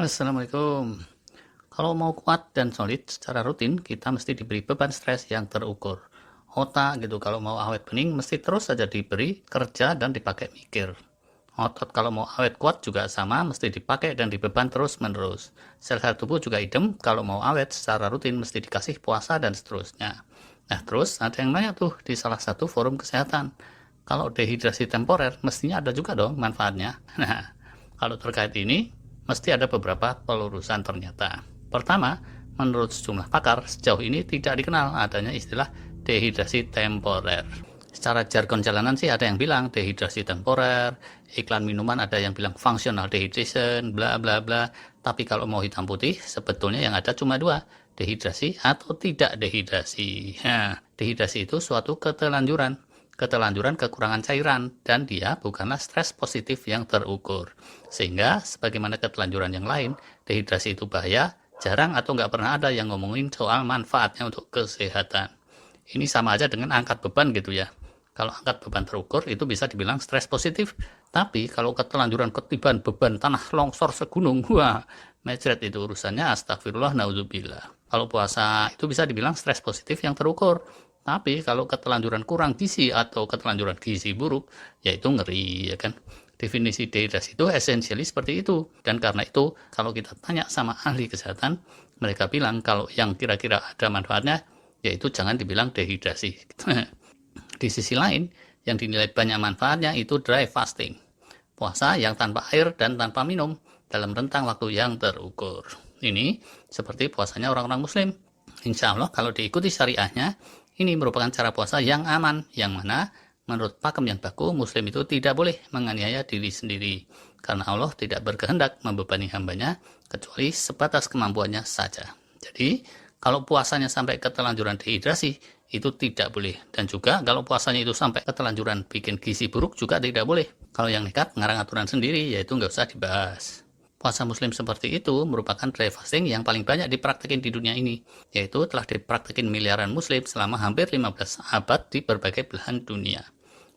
Assalamualaikum. Kalau mau kuat dan solid secara rutin, kita mesti diberi beban stres yang terukur. Otak gitu, kalau mau awet bening, mesti terus saja diberi kerja dan dipakai mikir. Otot kalau mau awet kuat juga sama, mesti dipakai dan dibeban terus-menerus. Sel-sel tubuh juga idem, kalau mau awet secara rutin, mesti dikasih puasa dan seterusnya. Nah, terus ada yang nanya tuh di salah satu forum kesehatan. Kalau dehidrasi temporer, mestinya ada juga dong manfaatnya. Nah, kalau terkait ini, mesti ada beberapa pelurusan ternyata. Pertama, menurut sejumlah pakar, sejauh ini tidak dikenal adanya istilah dehidrasi temporer. Secara jargon jalanan sih ada yang bilang dehidrasi temporer, iklan minuman ada yang bilang functional dehydration, bla bla bla. Tapi kalau mau hitam putih, sebetulnya yang ada cuma dua, dehidrasi atau tidak dehidrasi. Nah, dehidrasi itu suatu ketelanjuran kekurangan cairan, dan dia bukanlah stres positif yang terukur. Sehingga, sebagaimana ketelanjuran yang lain, dehidrasi itu bahaya, jarang atau nggak pernah ada yang ngomongin soal manfaatnya untuk kesehatan. Ini sama aja dengan angkat beban gitu ya. Kalau angkat beban terukur, itu bisa dibilang stres positif. Tapi kalau ketelanjuran ketiban beban tanah longsor segunung, wah, mecret itu urusannya, astagfirullah, naudzubillah. Kalau puasa itu bisa dibilang stres positif yang terukur. Tapi kalau ketelanjuran kurang gizi atau ketelanjuran gizi buruk, ya itu ngeri, ya kan. Definisi dehidrasi itu esensialnya seperti itu. Dan karena itu, kalau kita tanya sama ahli kesehatan, mereka bilang kalau yang kira-kira ada manfaatnya, yaitu jangan dibilang dehidrasi. Di sisi lain, yang dinilai banyak manfaatnya itu dry fasting. Puasa yang tanpa air dan tanpa minum dalam rentang waktu yang terukur. Ini seperti puasanya orang-orang muslim. Insya Allah kalau diikuti syariahnya, ini merupakan cara puasa yang aman, yang mana menurut pakem yang baku, muslim itu tidak boleh menganiaya diri sendiri. Karena Allah tidak berkehendak membebani hambanya, kecuali sebatas kemampuannya saja. Jadi, kalau puasanya sampai ketelanjuran dehidrasi, itu tidak boleh. Dan juga kalau puasanya itu sampai ketelanjuran bikin gizi buruk juga tidak boleh. Kalau yang nekat ngarang aturan sendiri, yaitu nggak usah dibahas. Puasa muslim seperti itu merupakan dry fasting yang paling banyak dipraktekin di dunia ini, yaitu telah dipraktekin miliaran muslim selama hampir 15 abad di berbagai belahan dunia.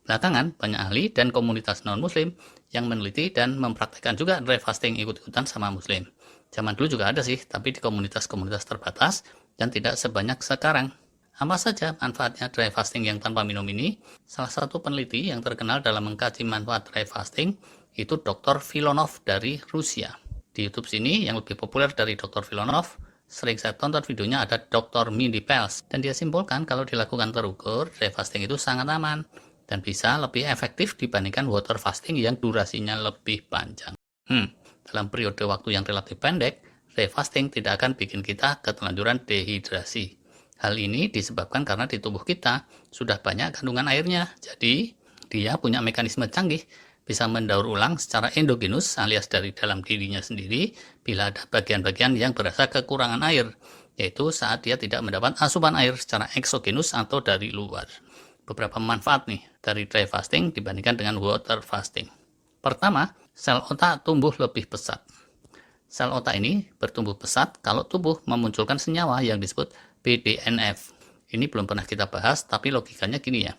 Belakangan, banyak ahli dan komunitas non-muslim yang meneliti dan mempraktekkan juga dry fasting ikut-ikutan sama muslim. Zaman dulu juga ada sih, tapi di komunitas-komunitas terbatas dan tidak sebanyak sekarang. Apa saja manfaatnya dry fasting yang tanpa minum ini? Salah satu peneliti yang terkenal dalam mengkaji manfaat dry fasting itu Dr. Filonov dari Rusia. Di YouTube sini yang lebih populer dari Dr. Filonov, sering saya tonton videonya ada Dr. Mindy Pels, dan dia simpulkan kalau dilakukan terukur, dry fasting itu sangat aman dan bisa lebih efektif dibandingkan water fasting yang durasinya lebih panjang. Dalam periode waktu yang relatif pendek, dry fasting tidak akan bikin kita ketelanjuran dehidrasi. Hal ini disebabkan karena di tubuh kita sudah banyak kandungan airnya, jadi dia punya mekanisme canggih, bisa mendaur ulang secara endogenus alias dari dalam dirinya sendiri bila ada bagian-bagian yang berasa kekurangan air, yaitu saat dia tidak mendapat asupan air secara eksogenus atau dari luar. Beberapa manfaat nih dari dry fasting dibandingkan dengan water fasting. Pertama, sel otak tumbuh lebih pesat. Sel otak ini bertumbuh pesat kalau tubuh memunculkan senyawa yang disebut BDNF. Ini belum pernah kita bahas, tapi logikanya gini ya.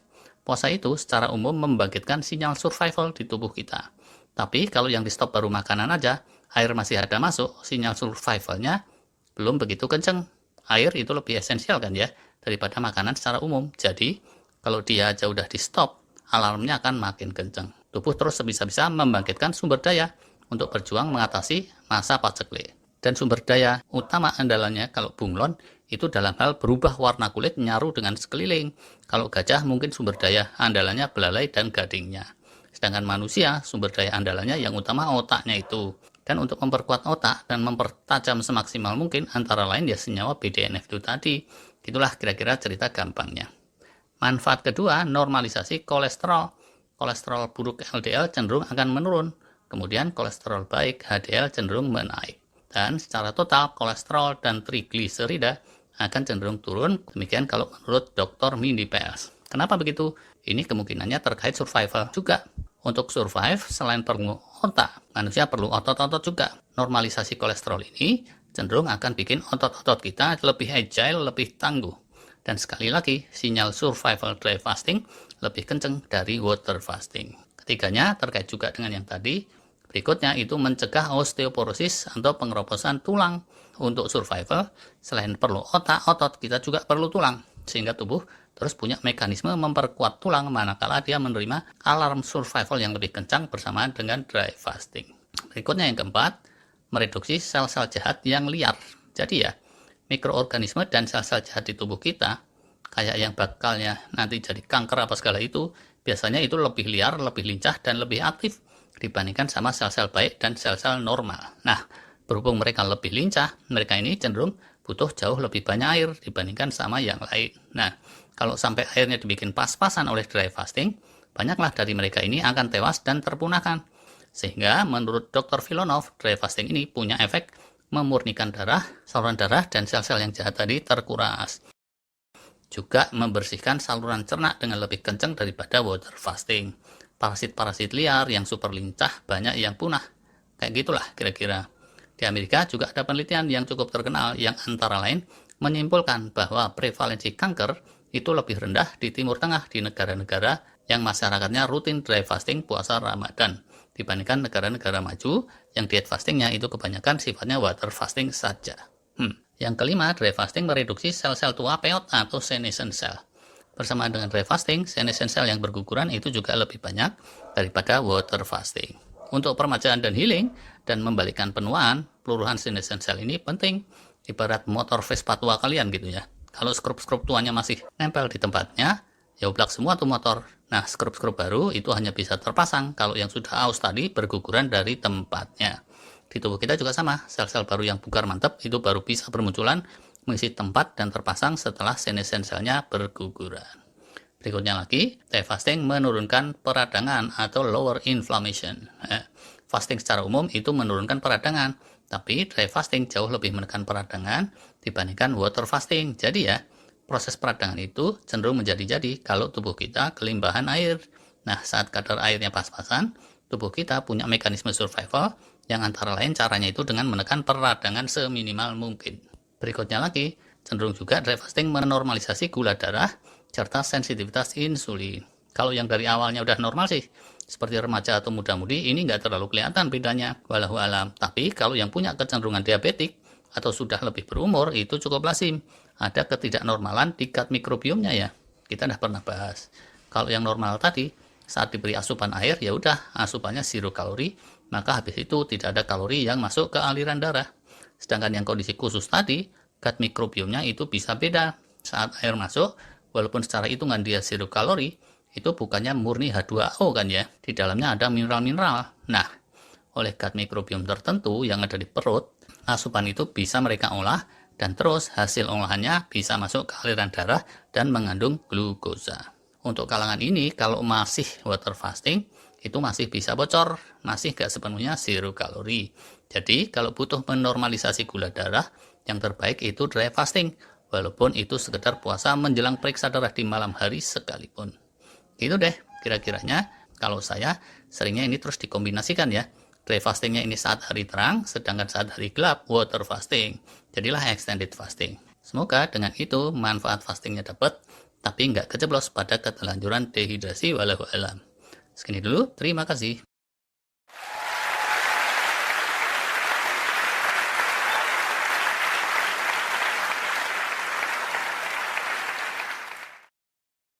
Puasa itu secara umum membangkitkan sinyal survival di tubuh kita. Tapi kalau yang di stop baru makanan aja, air masih ada masuk, sinyal survivalnya belum begitu kenceng. Air itu lebih esensial kan ya, daripada makanan secara umum. Jadi, kalau dia aja udah di stop, alarmnya akan makin kenceng. Tubuh terus sebisa-bisa membangkitkan sumber daya untuk berjuang mengatasi masa paceklik. Dan sumber daya utama andalannya kalau bunglon itu dalam hal berubah warna kulit nyaru dengan sekeliling. Kalau gajah mungkin sumber daya andalannya belalai dan gadingnya. Sedangkan manusia sumber daya andalannya yang utama otaknya itu. Dan untuk memperkuat otak dan mempertajam semaksimal mungkin antara lain ya senyawa BDNF itu tadi. Itulah kira-kira cerita gampangnya. Manfaat kedua, normalisasi kolesterol. Kolesterol buruk LDL cenderung akan menurun. Kemudian kolesterol baik HDL cenderung menaik. Dan secara total kolesterol dan trigliserida akan cenderung turun, demikian kalau menurut Dr. Mindy Pels. Kenapa begitu? Ini kemungkinannya terkait survival juga. Untuk survive, selain perlu otak, manusia perlu otot-otot juga. Normalisasi kolesterol ini cenderung akan bikin otot-otot kita lebih agile, lebih tangguh. Dan sekali lagi, sinyal survival dry fasting lebih kenceng dari water fasting. Ketiganya terkait juga dengan yang tadi, Berikutnya itu mencegah osteoporosis atau pengeroposan tulang. Untuk survival, selain perlu otot, kita juga perlu tulang. Sehingga tubuh terus punya mekanisme memperkuat tulang manakala dia menerima alarm survival yang lebih kencang bersamaan dengan dry fasting. Berikutnya yang keempat, mereduksi sel-sel jahat yang liar. Jadi ya, mikroorganisme dan sel-sel jahat di tubuh kita, kayak yang bakalnya nanti jadi kanker apa segala itu, biasanya itu lebih liar, lebih lincah, dan lebih aktif dibandingkan sama sel-sel baik dan sel-sel normal. Nah, berhubung mereka lebih lincah, mereka ini cenderung butuh jauh lebih banyak air dibandingkan sama yang lain. Nah, kalau sampai airnya dibikin pas-pasan oleh dry fasting, banyaklah dari mereka ini akan tewas dan terpunahkan. Sehingga menurut Dr. Vilonov, dry fasting ini punya efek memurnikan darah, saluran darah, dan sel-sel yang jahat tadi terkuras. Juga membersihkan saluran cerna dengan lebih kencang daripada water fasting. Parasit-parasit liar yang super lincah banyak yang punah. Kayak gitulah kira-kira. Di Amerika juga ada penelitian yang cukup terkenal yang antara lain menyimpulkan bahwa prevalensi kanker itu lebih rendah di Timur Tengah di negara-negara yang masyarakatnya rutin dry fasting puasa Ramadan dibandingkan negara-negara maju yang diet fastingnya itu kebanyakan sifatnya water fasting saja. Yang kelima, dry fasting mereduksi sel-sel tua peot atau senescent cell. Bersamaan dengan dry fasting, senescent cell yang berguguran itu juga lebih banyak daripada water fasting. Untuk permajaan dan healing dan membalikkan penuaan, peluruhan senescent cell ini penting, ibarat motor Vespa tua kalian gitu ya. Kalau skrup-skrup tuanya masih nempel di tempatnya, ya ublak semua tuh motor. Nah, skrup-skrup baru itu hanya bisa terpasang kalau yang sudah aus tadi berguguran dari tempatnya. Di tubuh kita juga sama, sel-sel baru yang bugar mantap itu baru bisa bermunculan, mengisi tempat dan terpasang setelah senescent cell-nya berguguran. Berikutnya lagi, dry fasting menurunkan peradangan atau lower inflammation. Fasting secara umum itu menurunkan peradangan, tapi dry fasting jauh lebih menekan peradangan dibandingkan water fasting. Jadi ya, proses peradangan itu cenderung menjadi-jadi kalau tubuh kita kelimbahan air. Nah, saat kadar airnya pas-pasan, tubuh kita punya mekanisme survival yang antara lain caranya itu dengan menekan peradangan seminimal mungkin. Berikutnya lagi, cenderung juga dry fasting menormalisasi gula darah serta sensitivitas insulin. Kalau yang dari awalnya udah normal sih, seperti remaja atau muda-mudi, ini nggak terlalu kelihatan bedanya, walau alam. Tapi kalau yang punya kecenderungan diabetik atau sudah lebih berumur, itu cukup lazim. Ada ketidaknormalan di gut mikrobiomnya ya. Kita udah pernah bahas. Kalau yang normal tadi, saat diberi asupan air, ya udah asupannya zero kalori, maka habis itu tidak ada kalori yang masuk ke aliran darah. Sedangkan yang kondisi khusus tadi, gut mikrobiomnya itu bisa beda. Saat air masuk, walaupun secara hitungan dia zero kalori, itu bukannya murni H2O kan ya. Di dalamnya ada mineral-mineral. Nah, oleh gut mikrobiom tertentu yang ada di perut, asupan itu bisa mereka olah dan terus hasil olahannya bisa masuk ke aliran darah dan mengandung glukosa. Untuk kalangan ini, kalau masih water fasting, itu masih bisa bocor, masih gak sepenuhnya zero kalori. Jadi, kalau butuh menormalisasi gula darah, yang terbaik itu dry fasting, walaupun itu sekedar puasa menjelang periksa darah di malam hari sekalipun. Gitu deh, kira-kiranya kalau saya seringnya ini terus dikombinasikan ya. Dry fastingnya ini saat hari terang, sedangkan saat hari gelap water fasting. Jadilah extended fasting. Semoga dengan itu manfaat fastingnya dapat, tapi nggak kejeblos pada ketelanjuran dehidrasi walau alam. Segini dulu, terima kasih.